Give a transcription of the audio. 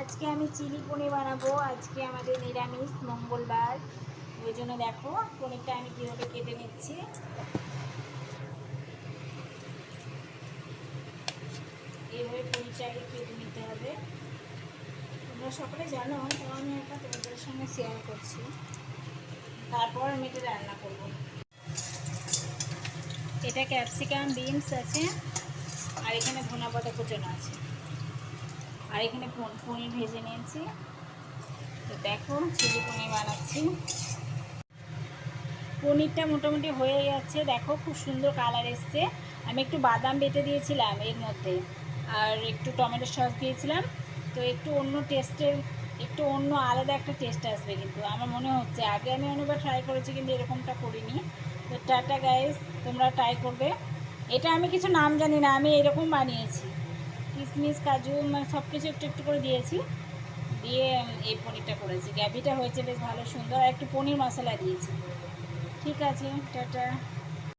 আজকে আমি চিলি পনির বানাবো। আজকে আমাদের নিরামিষ মঙ্গলবার, ওই জন্য দেখো পনিরটা আমি কীভাবে কেটে নিচ্ছি। এইভাবে পনিরটাকে কেটে নিতে হবে। তোমরা সকলে জানো, তো আমি একটা তোমাদের সঙ্গে শেয়ার করছি। তারপর আমি এটা রান্না করব। এটা ক্যাপসিকাম, বিনস আছে, আর এখানে ধনা পাতা কুচানো আছে, আর এখানে পনির ভেজে নিয়েছি। তো দেখো চিলি পনির বানাচ্ছি। পনিরটা মোটামুটি হয়ে যাচ্ছে, দেখো খুব সুন্দর কালার এসছে। আমি একটু বাদাম বেটে দিয়েছিলাম এর মধ্যে, আর একটু টমেটো সস দিয়েছিলাম। তো একটু অন্য টেস্টের, একটু অন্য আলাদা একটা টেস্ট আসবে কিন্তু আমার মনে হচ্ছে। আগে আমি অনেকবার ট্রাই করেছি কিন্তু এরকমটা করিনি। তো টাটা গাইস, তোমরা ট্রাই করবে। এটা আমি কিছু নাম জানি না, আমি এরকম বানিয়েছি। কিশমিশ, কাজু সব কিছু একটু একটু করে দিয়েছি, দিয়ে এই পনিরটা করেছি। গ্রেভিটা হয়েছে বেশ ভালো সুন্দর, আর একটু পনির মশলা দিয়েছি। ঠিক আছে, টাটা।